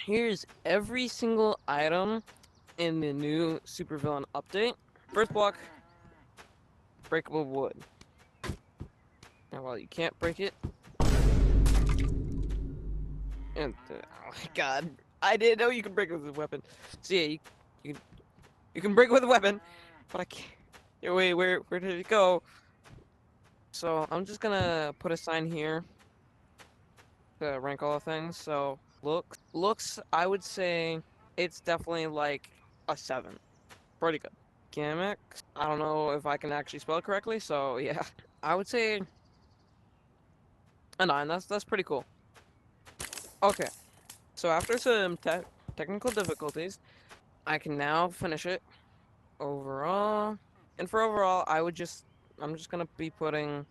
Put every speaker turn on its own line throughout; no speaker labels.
Here's every single item in the new supervillain update. First block, breakable wood. Now, while you can't break it, and oh my god, I didn't know you could break it with a weapon. So yeah, you, you can break it with a weapon, but I can't. Wait, where did it go? So I'm just gonna put a sign here to rank all the things. So looks, I would say it's definitely like a 7. Pretty good. Gimmick, I don't know if I can actually spell it correctly, so yeah. I would say a 9. That's pretty cool. Okay, so after some technical difficulties, I can now finish it. Overall, and for overall, I'm just gonna be putting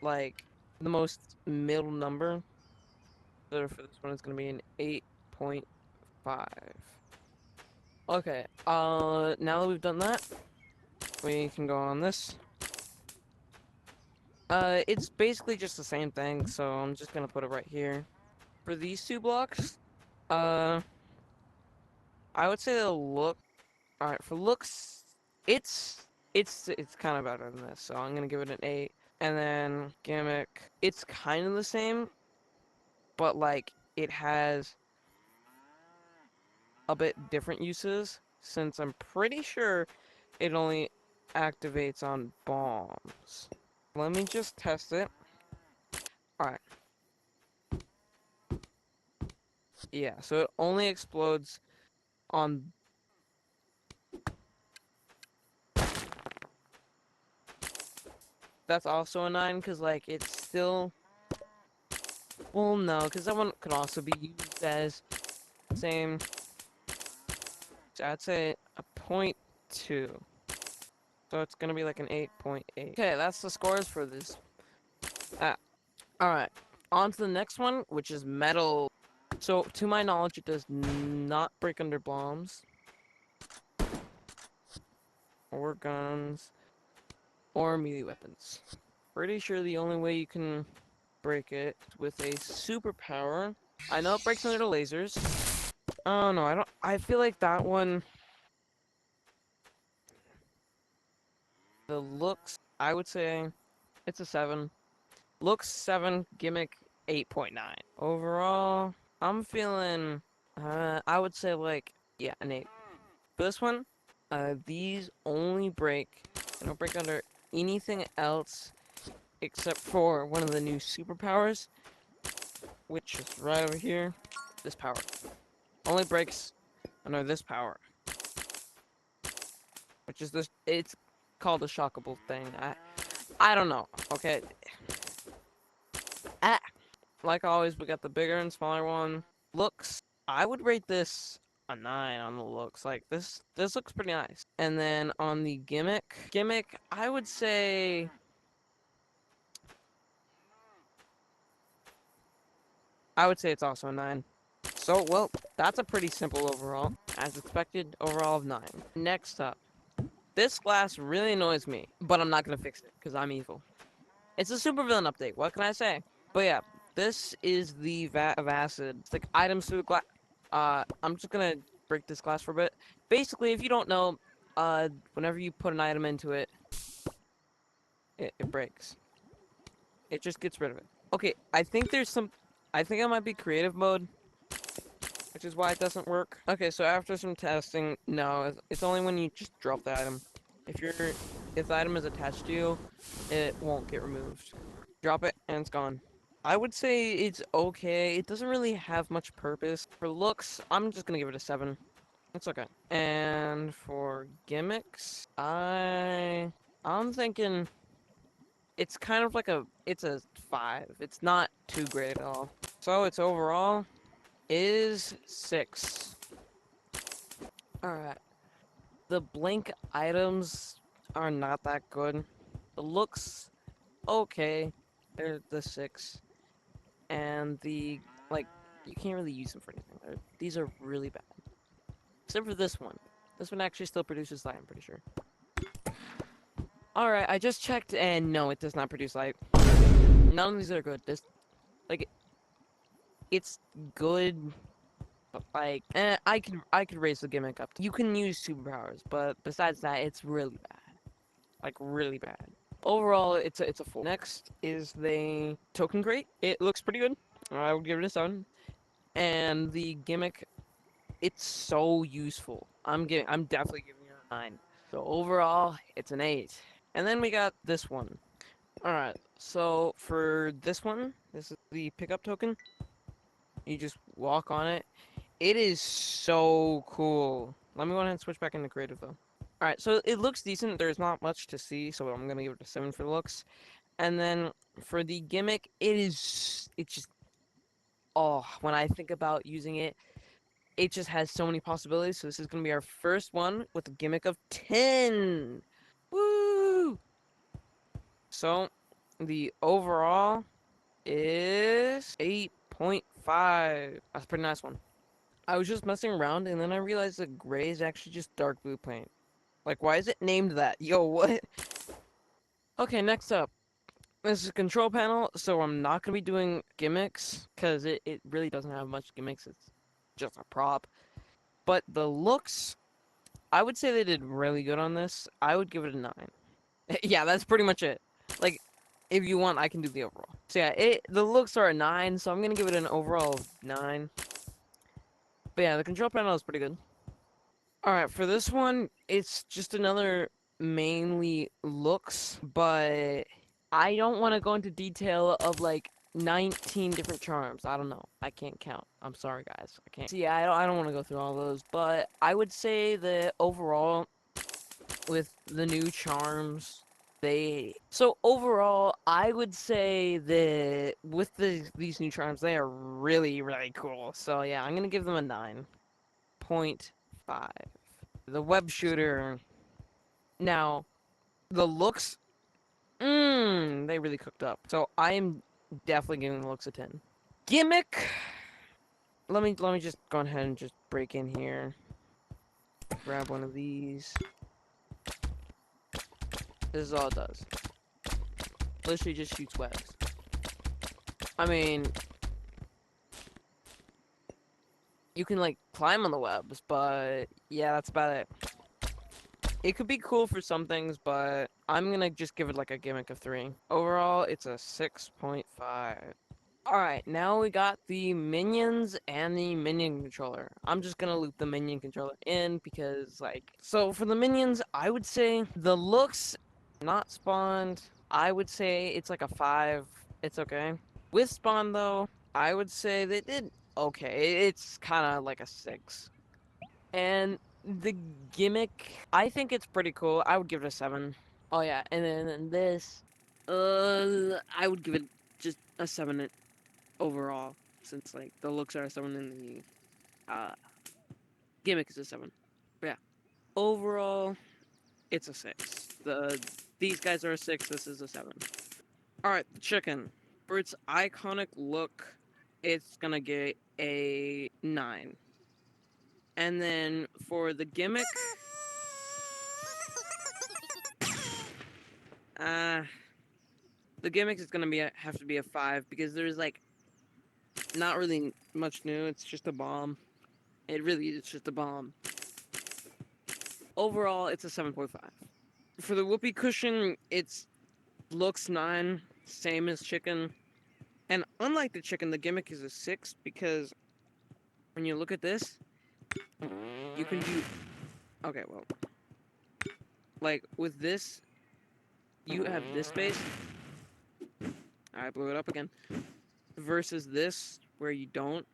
like the most middle number. So for this one, it's gonna be an 8.5. Okay, now that we've done that, we can go on this. It's basically just the same thing, so I'm just gonna put it right here. For these two blocks, uh, I would say the look. All right, for looks, it's kind of better than this, so I'm gonna give it an 8. And then gimmick, it's kind of the same, but like it has a bit different uses since I'm pretty sure it only activates on bombs. Let me just test it. All right, yeah, so it only explodes on. That's also a 9 because like it's still. Well, no, because that one could also be used as same. So I'd say a point 2. So it's gonna be like an 8.8. Okay, that's the scores for this. Ah, alright. On to the next one, which is metal. So, to my knowledge, it does not break under bombs, or guns, or melee weapons. Pretty sure the only way you can break it with a superpower. I know it breaks under the lasers. Oh no, I don't. I feel like that one. The looks, I would say it's a 7. Looks 7, gimmick 8.9. Overall, I'm feeling, I would say like, yeah, an 8. For this one, these only break, they don't break under anything else except for one of the new superpowers, which is right over here, this power. Only breaks under this power, which is this, it's called a shockable thing. I don't know, okay? Ah, like always, we got the bigger and smaller one. Looks, I would rate this a 9 on the looks. Like this looks pretty nice. And then on the gimmick, I would say it's also a 9. So, well, that's a pretty simple overall. As expected, overall of 9. Next up, this glass really annoys me, but I'm not gonna fix it because I'm evil. It's a supervillain update. What can I say? But yeah, this is the vat of acid. It's like items through glass. I'm just gonna break this glass for a bit. Basically, if you don't know, whenever you put an item into it, it breaks. It just gets rid of it. Okay, I think there's some. I think it might be creative mode, which is why it doesn't work. Okay, so after some testing, no, it's only when you just drop the item. If the item is attached to you, it won't get removed. Drop it and it's gone. I would say it's okay. It doesn't really have much purpose. For looks, I'm just gonna give it a 7. It's okay. And for gimmicks, I'm thinking it's kind of like it's a 5. It's not too great at all. So its overall is 6. Alright. The blank items are not that good. The looks, okay. They're the 6. And the, like, you can't really use them for anything. These are really bad. Except for this one. This one actually still produces light, I'm pretty sure. Alright, I just checked, and no, it does not produce light. None of these are good. This, like, it's good, but I could raise the gimmick up. You can use superpowers, but besides that, it's really bad. Like really bad. Overall, it's a 4. Next is the token crate. It looks pretty good. I would give it a 7. And the gimmick, it's so useful. I'm definitely giving it a 9. So overall, it's an 8. And then we got this one. Alright, so for this one, this is the pickup token. You just walk on it. It is so cool. Let me go ahead and switch back into creative though. Alright, so it looks decent. There's not much to see, so I'm gonna give it a 7 for looks. And then for the gimmick, it's just, oh, when I think about using it, it just has so many possibilities. So this is gonna be our first one with a gimmick of 10. Woo! So the overall is 8.5. That's a pretty nice one. I was just messing around and then I realized that gray is actually just dark blue paint. Like, why is it named that? Yo, what? Okay, next up. This is a control panel, so I'm not going to be doing gimmicks, because it really doesn't have much gimmicks. It's just a prop. But the looks, I would say they did really good on this. I would give it a 9. Yeah, that's pretty much it. Like, if you want, I can do the overall. So yeah, the looks are a 9, so I'm going to give it an overall of 9. But yeah, the control panel is pretty good. Alright, for this one, it's just another mainly looks, but I don't want to go into detail of like 19 different charms. I don't know. I can't count. I'm sorry, guys. I can't. So yeah, I don't want to go through all those, but I would say that overall, with the new charms, so overall, I would say that with these new charms, they are really, really cool. So yeah, I'm gonna give them a 9.5. The web shooter. Now, the looks, they really cooked up. So I am definitely giving the looks a 10. Gimmick. Let me just go ahead and just break in here. Grab one of these. This is all it does. Literally just shoots webs. I mean, you can like climb on the webs, but yeah, that's about it. It could be cool for some things, but I'm gonna just give it like a gimmick of 3. Overall, it's a 6.5. Alright, now we got the minions and the minion controller. I'm just gonna loop the minion controller in because, like... So, for the minions, I would say the looks, not spawned, I would say it's like a 5. It's okay. With spawn, though, I would say they did okay. It's kind of like a 6. And the gimmick, I think it's pretty cool. I would give it a 7. Oh yeah, and then this, I would give it just a 7 overall, since like the looks are a 7 and the gimmick is a 7. But yeah, overall, it's a 6. These guys are a 6. This is a 7. All right, the chicken. For its iconic look, it's gonna get a 9. And then for the gimmick, uh, the gimmick is gonna have to be a 5 because there's like not really much new. It's just a bomb. It really is just a bomb. Overall, it's a 7.5. For the whoopee cushion, it's looks 9, same as chicken. And unlike the chicken, the gimmick is a 6 because when you look at this, you can do... Okay, well, like with this, you have this space. I blew it up again. Versus this, where you don't.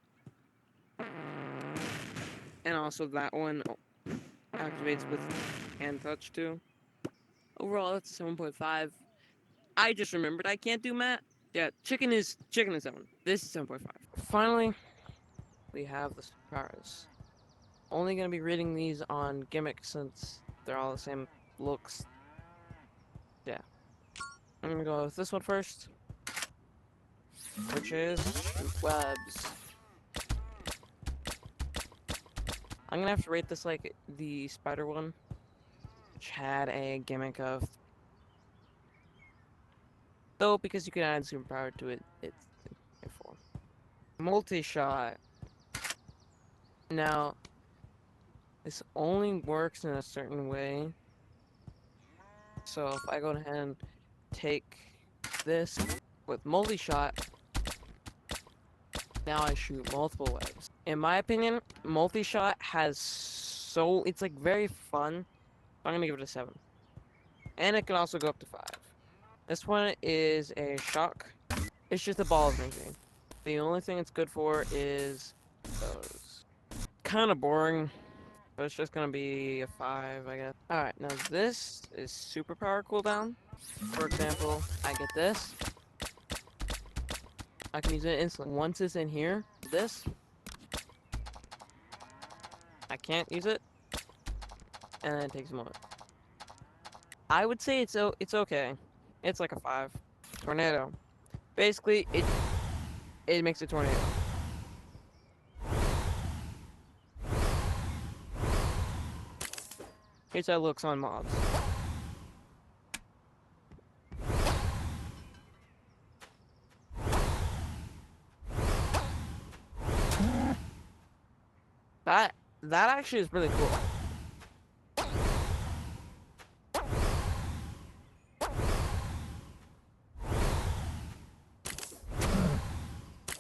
And also that one activates with hand touch too. Overall, it's a 7.5. I just remembered I can't do math. Yeah, chicken is 7. This is 7.5. Finally, we have the superpowers. Only gonna be reading these on gimmick since they're all the same looks. Yeah. I'm gonna go with this one first, which is shoot webs. I'm gonna have to rate this like the spider one, which had a gimmick of... Though, because you can add superpower to it, it's a 4. Multi-shot. Now, this only works in a certain way. So if I go ahead and take this with multi-shot, now I shoot multiple webs. In my opinion, multi-shot it's like very fun. I'm gonna give it a 7. And it can also go up to 5. This one is a shock. It's just a ball of energy. The only thing it's good for is those. Kind of boring, but it's just gonna be a 5, I guess. Alright, now this is superpower cooldown. For example, I get this. I can use it instantly. Once it's in here, this, I can't use it, and then it takes a moment. I would say it's okay. It's like a 5. Tornado. Basically, it makes a tornado. Here's how it looks on mobs. That actually is really cool.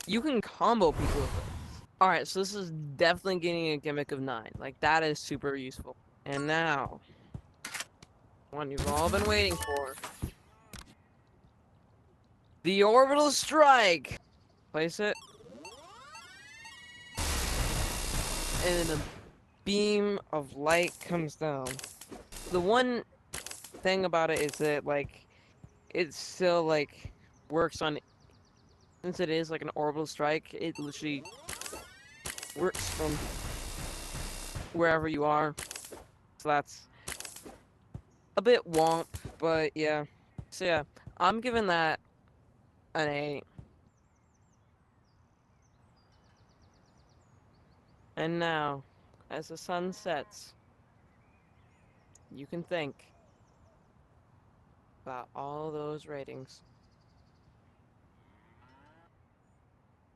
You can combo people with it. Alright, so this is definitely getting a gimmick of 9. Like, that is super useful. And now, one you've all been waiting for. The orbital strike! Place it. And then a beam of light comes down. The one thing about it is that, like, it still, like, works on... Since it is, like, an orbital strike, it literally works from wherever you are. So that's a bit womp, but yeah. So yeah, I'm giving that an 8. And now, as the sun sets, you can think about all those ratings.